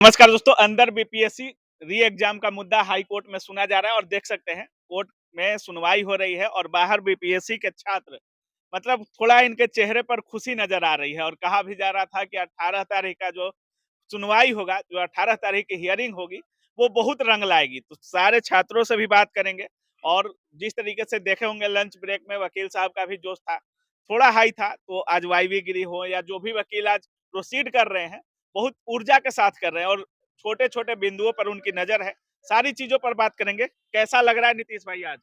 नमस्कार दोस्तों। अंदर बीपीएससी री एग्जाम का मुद्दा हाई कोर्ट में सुना जा रहा है और देख सकते हैं कोर्ट में सुनवाई हो रही है और बाहर बीपीएससी के छात्र मतलब थोड़ा इनके चेहरे पर खुशी नजर आ रही है और कहा भी जा रहा था कि 18 तारीख का जो सुनवाई होगा, जो 18 तारीख की हियरिंग होगी, वो बहुत रंग लाएगी। तो सारे छात्रों से भी बात करेंगे और जिस तरीके से देखे होंगे लंच ब्रेक में वकील साहब का भी जोश था, थोड़ा हाई था। तो आज वाईवी गिरी हो या जो भी वकील आज प्रोसीड कर रहे हैं, बहुत ऊर्जा के साथ कर रहे हैं और छोटे-छोटे बिंदुओं पर उनकी नज़र है। सारी चीज़ों पर बात करेंगे। कैसा लग रहा है नीतीश भाई आज?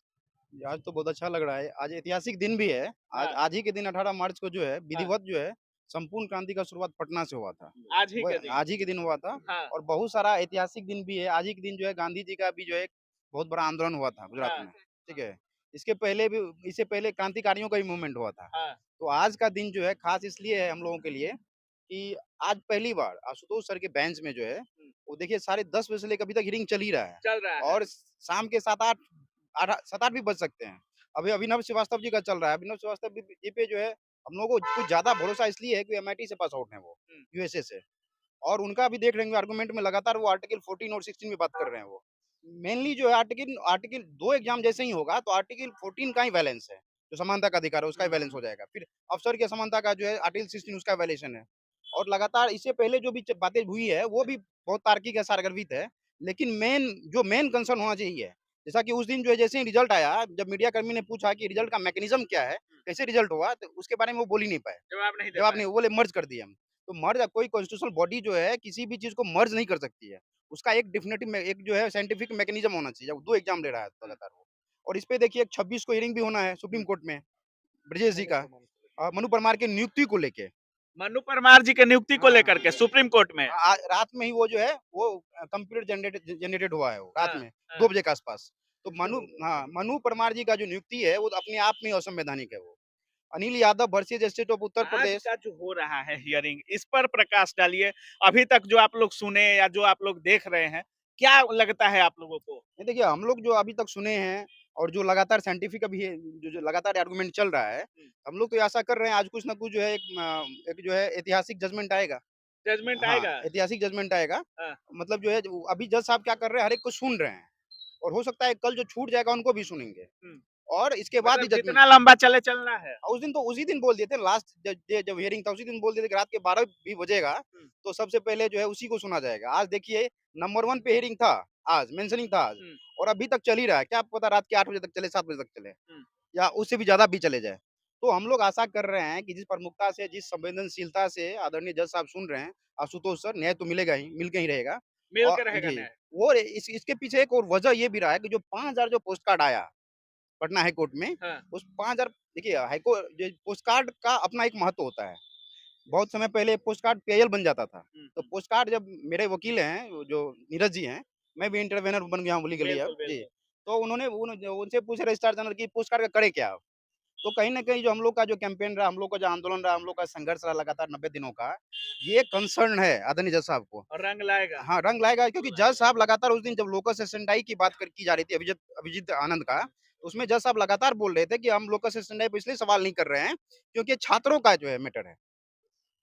जी, आज तो बहुत अच्छा लग रहा है। आज ऐतिहासिक दिन भी है। आज हाँ, आज ही के दिन 18 मार्च को जो है हाँ, विधिवत जो है संपूर्ण क्रांति का शुरुआत पटना से हुआ था। आज ही वो के दिन। आज ही के दिन हुआ था हाँ, और बहुत सारा ऐतिहासिक दिन भी है। आज ही के दिन जो है गांधी जी का भी जो है एक बहुत बड़ा आंदोलन हुआ था गुजरात हाँ, में, ठीक है? इससे पहले क्रांतिकारियों का भी मूवमेंट हुआ था। हाँ, तो आज का दिन जो है खास इसलिए है हम लोगों के लिए कि आज पहली बार आशुतोष सर के बेंच में जो है, हुँ, वो देखिए साढ़े 10 बजे से लेकर अभी तक हियरिंग चल ही रहा है चल रहा है। और शाम के 7-8 आधा 7-8 भी बज सकते हैं। अभी अभिनव श्रीवास्तव जी का चल रहा है। अभिनव श्रीवास्तव जी पे जो है हम लोगों को कुछ ज़्यादा भरोसा इसलिए है कि एमआईटी से पास आउट हैं वो, हुँ, यूएसए से। और उनका भी देख रहे होंगे आर्गुमेंट में लगातार वो आर्टिकल 14 और 16 में बात कर रहे हैं वो। मेनली जो है आर्टिकल आर्टिकल 2 एग्ज़ाम जैसे ही होगा तो आर्टिकल 14 का ही बैलेंस है। जो समानता का अधिकार है उसका ही बैलेंस हो जाएगा। फिर अफसर की असमानता का जो है आर्टिकल 16 उसका वायलेशन है। और लगातार इससे पहले जो भी बातें हुई है वो भी बहुत तार्किक है, सारगर्भित है। लेकिन मेन कंसर्न होना चाहिए, जैसा कि उस दिन जो है जैसे ही रिजल्ट आया, जब मीडिया कर्मी ने पूछा कि रिजल्ट का मैकेनिज्म क्या है, हुँ, कैसे रिजल्ट हुआ? तो उसके बारे में वो बोल ही नहीं पाए। जवाब नहीं दे जवाब पाए। नहीं, वो बोले मर्ज कर दिए हम। तो मर्ज कोई कॉन्स्टिट्यूशनल बॉडी जो है किसी भी चीज़ को मर्ज नहीं कर सकती है। उसका एक डेफिनिटिव में एक जो है साइंटिफिक मैकेनिज्म होना चाहिए। जब 2 एग्ज़ाम ले रहा है हुँ, लगातार वो। और इस पे देखिए 26 को हियरिंग भी होना है सुप्रीम हुँ, कोर्ट में, ब्रजेश जी का मनु परमार की नियुक्ति को लेके। मनु परमार जी की नियुक्ति को हाँ, लेकर के सुप्रीम कोर्ट में। रात में ही वो जो है वो कंप्यूटर जनरेटेड हुआ है वो रात हाँ, में हाँ, 2 बजे के आस-पास। तो मनु परमार जी का जो नियुक्ति है वो तो अपने आप में असंवैधानिक है वो। Anil Yadav versus state of Uttar आज प्रदेश। का जो हो रहा है हियरिंग, इस पर प्रकाश डालिए। अभी तक जो आप लोग सुने या जो आप लोग देख रहे हैं, क्या लगता है आप लोगों को? नहीं देखिए, हम लोग जो अभी तक सुने हैं और जो लगातार साइंटिफिक अभी है, जो लगातार आर्गुमेंट चल रहा है, हुँ, हम लोग तो ये आशा कर रहे हैं आज कुछ ना कुछ जो है एक जो है ऐतिहासिक जजमेंट आएगा। जजमेंट हाँ, आएगा? ऐतिहासिक जजमेंट आएगा। हाँ, मतलब जो है जो अभी जज साहब क्या कर रहे हैं हर एक को सुन रहे हैं और हो सकता है कल जो छूट जाएगा उनको भी सुनेंगे हुँ, और इसके बाद ही मतलब जजमेंट। जितना लंबा चले चलना है। उस दिन तो उसी दिन बोल दिए थे लास्ट जब हियरिंग था उसी दिन बोल दिए थे कि रात के 12 भी बजेगा, हुँ, तो सबसे पहले जो है उसी को सुना जाएगा। आज देखिए नंबर 1 पे हियरिंग था आज, मेंशनिंग था आज हुँ, और अभी तक चल ही रहा है। क्या पता रात के 8 बजे तक चले, 7 बजे तक चले हुँ। या उससे भी ज़्यादा भी चले जाए। तो हम लोग आशा कर रहे हैं कि जिस प्रमुखता से, जिस संवेदनशीलता से आदरणीय जज साहब सुन रहे हैं, आशुतोष सर, न्याय तो मिलेगा ही, मिल के ही रहेगा। मिल और के रहेगा जी, न्याय। और इसके पीछे एक और वजह ये भी रहा है कि जो 5000 जो पोस्ट कार्ड आया पटना हाई कोर्ट में, हाँ, उस 5000 देखिए पोस्ट कार्ड का अपना एक महत्व होता है। बहुत समय पहले पोस्ट कार्ड पेयजल बन जाता था। हुँ, तो हुँ। पोस्ट कार्ड जब मेरे वकील हैं, वो जो नीरज जी हैं, मैं भी इंटरवेनर बन गया हूँ लीगली अब। बिल्कुल, जी। बिल्कुल। तो उन्होंने उनसे पूछे रजिस्ट्रार जनरल की पोस्ट कार्ड का करें क्या आप? तो कहीं न कहीं जो हम लोग का जो कैंपेन रहा, हम लोग का जो आंदोलन रहा, हम लोग का संघर्ष रहा लगातार 90 दिनों का, ये कंसर्न है आदरणीय जज साहब को। और रंग लाएगा। हाँ, रंग लाएगा क्योंकि जज साहब लगातार उस दिन जब लोकस स्टैंडर्डाई की बात की जा रही थी अभिजीत आनंद का, तो उसमें जज साहब लगातार बोल रहे थे कि हम लोकस स्टैंडर्डाई पे इसलिए सवाल नहीं कर रहे हैं, क्योंकि ये छात्रों का जो है मैटर है।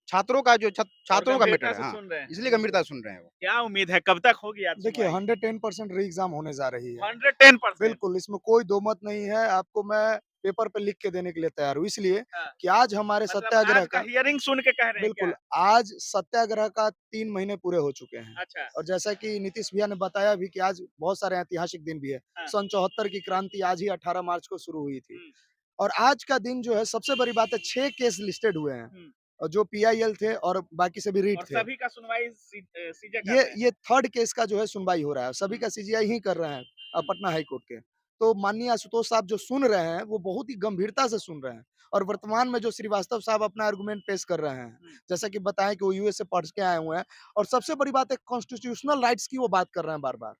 छात्रों का जो और छात्रों का मैटर गंभीरता है, से हाँ, सुन रहे हैं। इसलिए गंभीरता से सुन रहे हैं वो। क्या उम्मीद है कब तक होगी आज देखिए सुनवाई? 110% री एग्ज़ाम होने जा रही है। 110%। बिल्कुल, इसमें कोई दो मत नहीं है, आपको मैं पेपर पे लिख के देने के लिए तैयार हूँ। इसलिए हाँ, कि आज हमारे मतलब सत्याग्रह आज का का हियरिंग सुन के कह रहे हैं बिल्कुल, क्या? आज सत्याग्रह का 3 महीने पूरे हो चुके हैं। अच्छा, और जैसा कि नीतीश भैया ने बताया भी कि आज बहुत सारे ऐतिहासिक दिन भी है। हाँ, सन 74 की क्रांति आज ही 18 मार्च को शुरू हुई थी। हुँ, और आज का दिन जो है सबसे बड़ी बात है 6 केस लिस्टेड हुए हैं। हुँ। और जो पीआईएल थे और बाकी सभी रीट और थे। सभी का सुनवाई सीजे कर ये रहे हैं। ये थर्ड केस का जो है सुनवाई हो रहा है। सभी हुँ, का सीजीआई ही कर रहे हैं हुँ, पटना हाई कोर्ट के। तो माननीय आशुतोष साहब जो सुन रहे हैं, वो बहुत ही गंभीरता से सुन रहे हैं। और वर्तमान में जो श्रीवास्तव साहब अपना आर्गुमेंट पेश कर रहे हैं, हुँ, जैसा कि बताएँ कि वो यूएस से पढ़ के आए हुए हैं और सबसे बड़ी बात है कॉन्स्टिट्यूशनल राइट्स की वो बात कर रहे हैं बार-बार।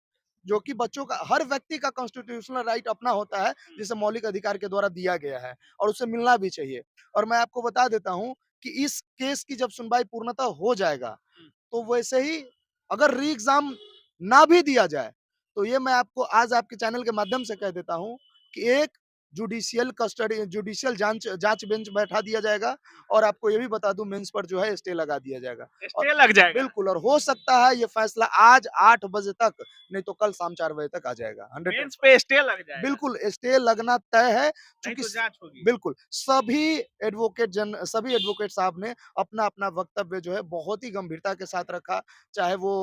जो कि बच्चों का हर व्यक्ति का कॉन्स्टिट्यूशनल राइट अपना होता है, हुँ, जिसे मौलिक अधिकार के द्वारा दिया गया है और उसे मिलना भी चाहिए। और मैं आपको बता देता हूँ कि इस केस की जब सुनवाई पूर्णतः हो जाएगा, हुँ। तो वैसे ही अगर री एग्ज़ाम ना भी दिया जाए, तो ये मैं आपको आज आपके चैनल के माध्यम से कह देता हूँ कि एक जुडिशियल कस्टडी जुडिशियल जांच जांच बेंच बैठा दिया जाएगा और आपको ये भी बता दूं मेंस पर जो है स्टे लगा दिया जाएगा। और स्टे लग जाएगा। बिल्कुल, और हो सकता है ये फैसला आज 8 बजे तक नहीं तो कल शाम 4 बजे तक आ जाएगा। 100 मेंस पे स्टे लग जाएगा। बिल्कुल स्टे लगना तय है, नहीं चूंकि तो जांच होगी। बिल्कुल सभी एडवोकेट साहब ने अपना अपना वक्तव्य जो है बहुत ही गंभीरता के साथ रखा, चाहे वो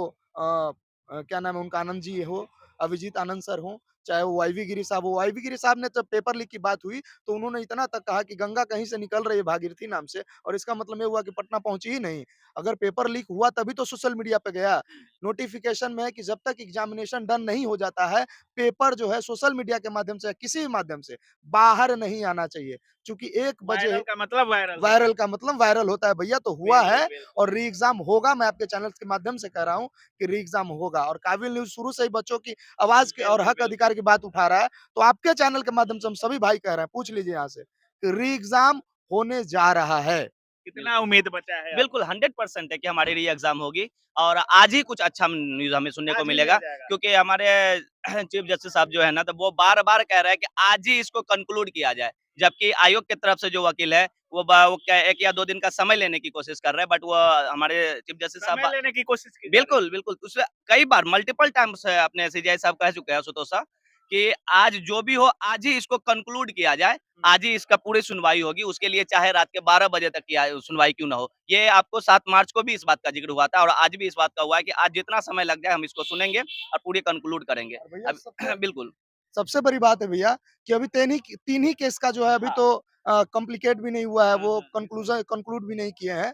क्या नाम है उनका, आनंद जी हो, अभिजीत आनंद सर हो, चाहे वो वाईवी गिरी साहब हो। वाईवी गिरी साहब ने जब पेपर लीक की बात हुई तो उन्होंने इतना तक कहा कि गंगा कहीं से निकल रही है भागीरथी नाम से, और इसका मतलब ये हुआ कि पटना पहुंची ही नहीं। अगर पेपर लीक हुआ तभी तो सोशल मीडिया पे गया। नोटिफिकेशन में है कि जब तक एग्जामिनेशन डन नहीं हो जाता है, पेपर जो है सोशल मीडिया के माध्यम से या किसी भी माध्यम से बाहर नहीं आना चाहिए, क्योंकि 1 बजे वायरल का मतलब वायरल होता है। वायरल का मतलब वायरल होता है भैया, तो हुआ बिल्कुल, है बिल्कुल। और री एग्जाम होगा। मैं आपके चैनल के माध्यम से कह रहा हूँ कि री एग्जाम होगा, और काबिल न्यूज शुरू से ही बच्चों की आवाज और बिल्कुल, हक बिल्कुल। अधिकार की बात उठा रहा है, तो आपके चैनल के माध्यम से हम सभी भाई कह रहे हैं, पूछ लीजिए यहाँ से कि री एग्जाम होने जा रहा है। कितना उम्मीद बचा है? बिल्कुल 100% है कि हमारी री एग्जाम होगी और आज ही कुछ अच्छा न्यूज़ हमें सुनने को आज ही मिलेगा, मिल जाएगा। क्योंकि हमारे चीफ जस्टिस साहब जो है ना, तो वो बार-बार कह रहे हैं कि आज ही इसको कंक्लूड किया जाए। जबकि आयोग की तरफ से जो वकील है, वो क्या 1 या 2 दिन का समय लेने की कोशिश कर रहे हैं, बट वो हमारे चीफ जस्टिस समय साहब लेने की कोशिश की जा रही है। बिल्कुल, बिल्कुल। उसमें कई बार मल्टीपल टाइम्स अपने सीजेआई साहब कह चुके हैं आशुतोष साहब कि आज जो भी हो, आज ही इसको कंक्लूड किया जाए, आज ही इसका पूरी सुनवाई होगी, उसके लिए चाहे रात के 12 बजे तक की सुनवाई क्यों ना हो। ये आपको 7 मार्च को भी इस बात का ज़िक्र हुआ था और आज भी इस बात का हुआ है कि आज जितना समय लग जाए हम इसको सुनेंगे और पूरी कंक्लूड करेंगे। और भैया अब बिल्कुल। सबसे बड़ी बात है भैया कि अभी 3 ही केस का जो है अभी हाँ। तो कॉम्प्लिकेट भी नहीं हुआ है, हाँ, वो हाँ, कंक्लूड भी नहीं किए हैं।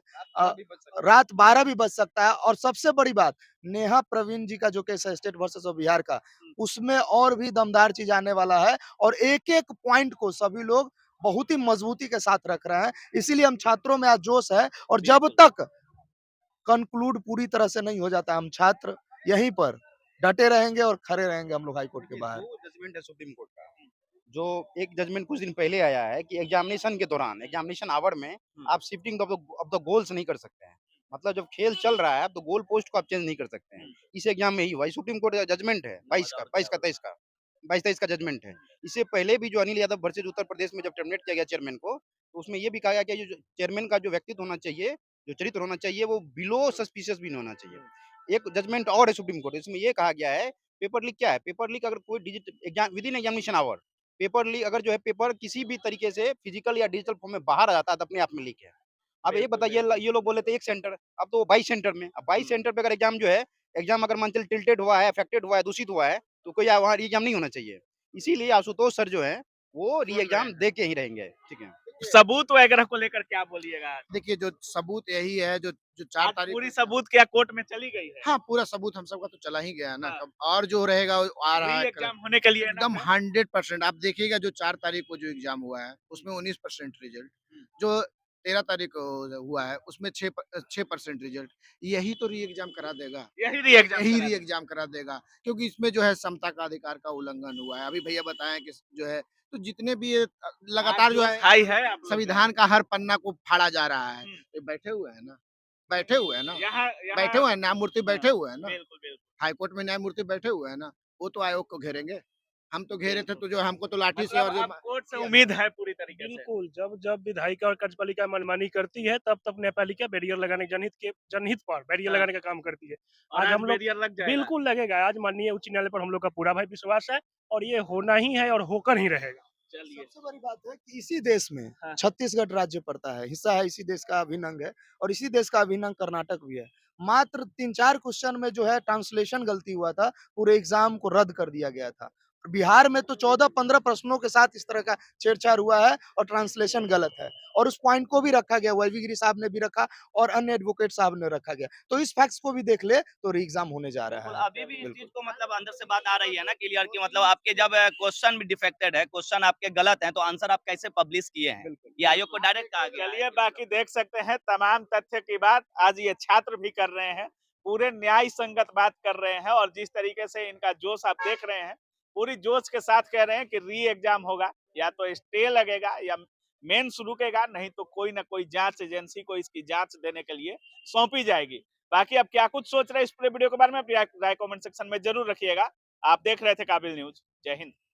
रात 12 भी बज सकता है, और सबसे बड़ी बात, नेहा प्रवीण जी का जो केस है स्टेट वर्सेस ऑफ बिहार का, उसमें और भी दमदार चीज़ आने वाला है, और एक-एक पॉइंट को सभी लोग बहुत ही मजबूती के साथ रख रहे हैं। इसीलिए हम छात्रों में आज जोश है, और जब बिल्कुल। तक कंक्लूड पूरी तरह से नहीं हो जाता, हम छात्र यहीं पर डटे रहेंगे और खड़े रहेंगे हम लोग हाई कोर्ट के देखिए, बाहर। 2 जजमेंट है सुप्रीम कोर्ट का। जो एक जजमेंट कुछ दिन पहले आया है कि एग्जामिनेशन के दौरान, एग्जामिनेशन आवर में आप शिफ्टिंग ऑफ द गोल्स नहीं कर सकते हैं। मतलब जब खेल चल रहा है, तो गोल पोस्ट को आप चेंज नहीं कर सकते हैं। इस एग्जाम में ही हुआ, ये सुप्रीम कोर्ट का जजमेंट है 22 का जजमेंट है। इससे पहले भी जो अनिल यादव वर्सेस उत्तर प्रदेश में जब टर्मिनेट किया गया चेयरमैन को, तो उसमें ये भी कहा गया कि जो चेयरमैन का जो व्यक्तित्व होना चाहिए, जो चरित्र होना चाहिए, वो बिलो सस्पिशियस भी नहीं होना चाहिए। एक जजमेंट और है सुप्रीम कोर्ट, इसमें ये कहा गया है, पेपर लीक क्या है? पेपर लीक अगर कोई exam within examination hour, paper leak अगर जो है पेपर किसी भी तरीके से फिजिकल या डिजिटल फॉर्म में बाहर आ जाता है, तो अपने आप में लीक है। अब ये बिल्कुल, बताइए, ये लोग बोले थे 1 सेंटर, अब तो 22 सेंटर में, अब 22 सेंटर पे अगर एग्जाम जो है, एग्जाम अगर मान चल टिल्टेड हुआ है, अफेक्टेड हुआ है, दूषित हुआ है, तो कोई वहाँ री एग्जाम नहीं होना चाहिए। इसीलिए आशुतोष सर जो हैं, वो री सुन रहे एग्जाम हैं। दे के ही रहेंगे। ठीक है। सबूत वगैरह को लेकर क्या बोलिएगा? देखिए, जो सबूत यही है जो जो 4 आज तारीख पूरी को सबूत क्या कोर्ट में चली गई है? हाँ, पूरा सबूत हम सबका तो चला ही गया है ना, हाँ। कब और जो रहेगा वो आ रहा री है एग्जाम होने के लिए एकदम enough है? 100% आप देखिएगा जो 4 तारीख को जो एग्ज़ाम हुआ है, उसमें 19% रिज़ल्ट, जो 13 तारीख को हुआ है, उसमें 6% रिज़ल्ट, यही तो री एग्ज़ाम करा देगा। यही री एग्जाम यही करा री देगा। एग्ज़ाम करा देगा, क्योंकि इसमें जो है समता का अधिकार का उल्लंघन हुआ है। अभी भैया बताएँ कि जो है, तो जितने भी ये आज लगातार जो जोश है हाई है आप लोग का। संविधान का हर पन्ना को फाड़ा जा रहा है। हुँ। ये बैठे हुए हैं ना, बैठे हुए हैं ना, यहाँ बैठे यहाँ हुए हैं, न्यायमूर्ति हाँ, बैठे हुए हैं ना, बिल्कुल, बिल्कुल। हाई कोर्ट में न्यायमूर्ति बैठे हुए हैं ना, वो तो आयोग को घेरेंगे। हम तो घेरे थे बिल्कुल। तो जो हमको तो लाठी से मतलब और जो अब कोर्ट से किया उम्मीद गया। है पूरी तरीके से। बिल्कुल, जब जब विधायिका और कार्यपालिका मनमानी करती है, तब न्यायपालिका बैरियर लगाने जनहित पर बैरियर हाँ। लगाने का काम करती है। और आज आज हम लोग बैरियर लग जाएगा। बिल्कुल लगेगा, आज माननीय उच्च न्यायालय पर हम लोग का पूरा भाई विश्वास है और ये होना ही है और होकर ही रहेगा। चलिए। सबसे बड़ी बात है कि इसी देश में हाँ। छत्तीसगढ़ राज्य पड़ता है, हिस्सा है इसी देश का, अभिन्न अंग है, और इसी देश का अभिन्न अंग कर्नाटक भी है। मात्र 3-4 क्वेश्चन में जो है ट्रांसलेशन गलती हुआ था, पूरे एग्जाम को रद्द कर दिया गया था। बिहार में तो 14-15 प्रश्नों के साथ इस तरह का छेड़छाड़ हुआ है और ट्रांसलेशन गलत है, और उस पॉइंट को भी रखा गया, वाईवी गिरी साहब ने भी रखा और अन्य एडवोकेट साहब ने रखा गया। तो इस फैक्ट्स को भी देख ले तो री एग्जाम होने जा बिल्कुल, रहा है। अभी भी इस बिल्कुल। चीज़ को मतलब अंदर से बात आ रही है ना क्लियर कि मतलब आपके जब क्वेश्चन भी डिफेक्टेड है, क्वेश्चन आपके गलत हैं, तो आंसर आप कैसे पब्लिश किए हैं? ये आयोग को डायरेक्ट कहा गया है। चलिए बाकी देख सकते हैं तमाम तथ्य की बात आज ये छात्र भी कर रहे हैं, पूरे न्याय संगत बात कर रहे हैं और जिस तरीके से इनका जोश आप देख रहे हैं, पूरी जोश के साथ कह रहे हैं कि री एग्जाम होगा, या तो स्टे लगेगा या मेंस रुकेगा, नहीं तो कोई ना कोई जांच एजेंसी को इसकी जांच देने के लिए सौंपी जाएगी। बाकी अब क्या कुछ सोच रहे हैं इस पूरे वीडियो के बारे में, अपनी राय कमेंट सेक्शन में जरूर रखिएगा। आप देख रहे थे काबिल न्यूज। जय हिंद।